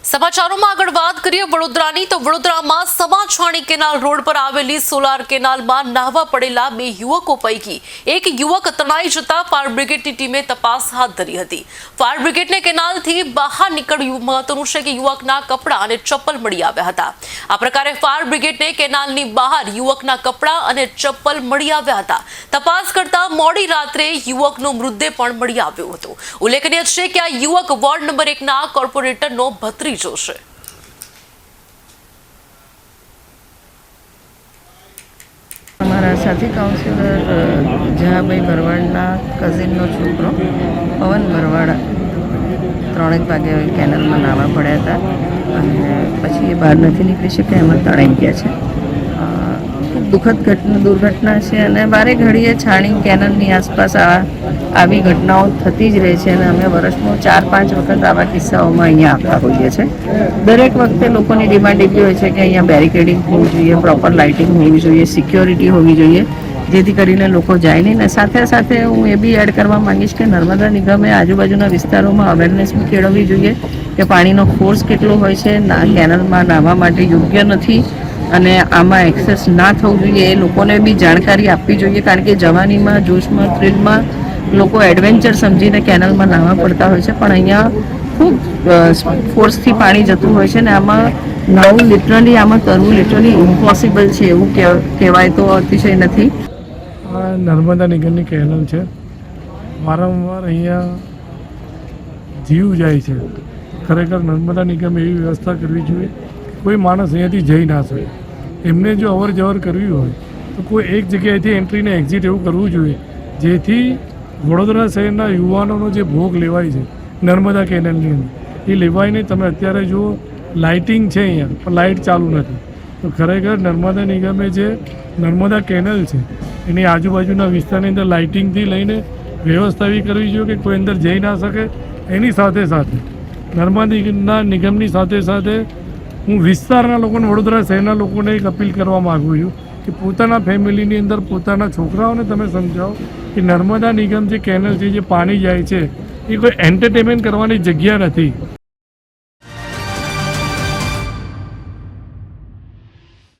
સમાચારોમાં આગળ વાત કરીએ વડોદરાની તો વડોદરામાં સમાછાણી કેનાલ રોડ પર આવેલી સોલાર કેનાલમાં નાહવા પડેલા બે યુવકો પૈકી એક યુવક તણાઈ જતા ફાયર બ્રિગેડની ટીમે તપાસ હાથ ધરી હતી। ફાયર બ્રિગેડને કેનાલથી બહાર નીકળ્યું મહત્વનું છે કે યુવકના કપડાં અને ચપ્પલ મળી આવ્યા હતા। આ પ્રકારે ફાયર બ્રિગેડને કેનાલની બહાર યુવકના કપડાં અને ચપ્પલ મળી આવ્યા હતા। તપાસ કરતા મોડી રાત્રે યુવકનો મૃતદેહ પણ મળી આવ્યો હતો। ઉલ્લેખનીય છે કે આ યુવક વોર્ડ નંબર 1ના કોર્પોરેટરનો ભત્રીજો છે। हमारा साथी काउंसिलर जहाभाई भरवाड़ना कजिननो छोकरो पवन भरवाड़ 3 वागे केनल में नावा पड्या था અને પછી એ બહાર નથી નીકળી શક્યા, એમાં તણાઈ ગયા છે। ખૂબ દુઃખદ દુર્ઘટના છે અને વારે ઘડીએ છાણી કેનલની આસપાસ આવી ઘટનાઓ થતી જ રહે છે અને અમે વર્ષમાં 4-5 વખત આવા કિસ્સાઓમાં અહીંયા આવતા હોઈએ છીએ। દરેક વખતે લોકોની ડિમાન્ડ એવી હોય છે કે અહીંયા બેરિકેડિંગ હોવું જોઈએ, પ્રોપર લાઇટિંગ હોવી જોઈએ, સિક્યોરિટી હોવી જોઈએ, જેથી કરીને લોકો જાય નહીં। ને સાથે સાથે હું એ બી એડ કરવા માંગીશ કે નર્મદા નિગમે આજુબાજુના વિસ્તારોમાં અવેરનેસ બી કેળવવી જોઈએ કે પાણીનો ફોર્સ કેટલો હોય છે, કેનલમાં નાહવા માટે યોગ્ય નથી અને આમાં એક્સેસ ના થવું જોઈએ, એ લોકોને બી જાણકારી આપવી જોઈએ। કારણ કે જવાનીમાં, જોશમાં, થ્રિલમાં લોકો એડવેન્ચર સમજીને કેનલમાં નાહવા પડતા હોય છે, પણ અહીંયા ખૂબ ફોર્સથી પાણી જતું હોય છે ને આમાં નાવું લિટરલી, આમાં તરવું લિટરલી ઇમ્પોસિબલ છે એવું કહેવાય તો અતિશય નથી। આ નર્મદા નિગમની કેનલ છે, વારંવાર અહીંયા જીવ જાય છે। ખરેખર નર્મદા નિગમે એવી વ્યવસ્થા કરવી જોઈએ કોઈ માણસ અહીંયાથી જઈ ના શકે। એમને જો અવર જવર કરવી હોય તો કોઈ એક જગ્યાએથી એન્ટ્રી ને એક્ઝિટ એવું કરવું જોઈએ જેથી વડોદરા શહેરના યુવાનોનો જે ભોગ લેવાય છે નર્મદા કેનલની અંદર એ લેવાય નહીં। તમે અત્યારે જુઓ લાઇટિંગ છે અહીંયા પણ લાઇટ ચાલુ નથી, તો ખરેખર નર્મદા નિગમે જે નર્મદા કેનલ છે એની આજુબાજુના વિસ્તારની અંદર લાઇટિંગથી લઈને વ્યવસ્થા એવી કરવી જોઈએ કે કોઈ અંદર જઈ ના શકે। એની સાથે સાથે નર્મદા નિગમની સાથે સાથે હું વિસ્તારના લોકોને, વડોદરા શહેરના લોકોને એક અપીલ કરવા માગું છું કે પોતાના ફેમિલીની અંદર પોતાના છોકરાઓને તમે સમજાવો કે નર્મદા નિગમ જે કેનલ છે, જે પાણી જાય છે એ કોઈ એન્ટરટેનમેન્ટ કરવાની જગ્યા નથી।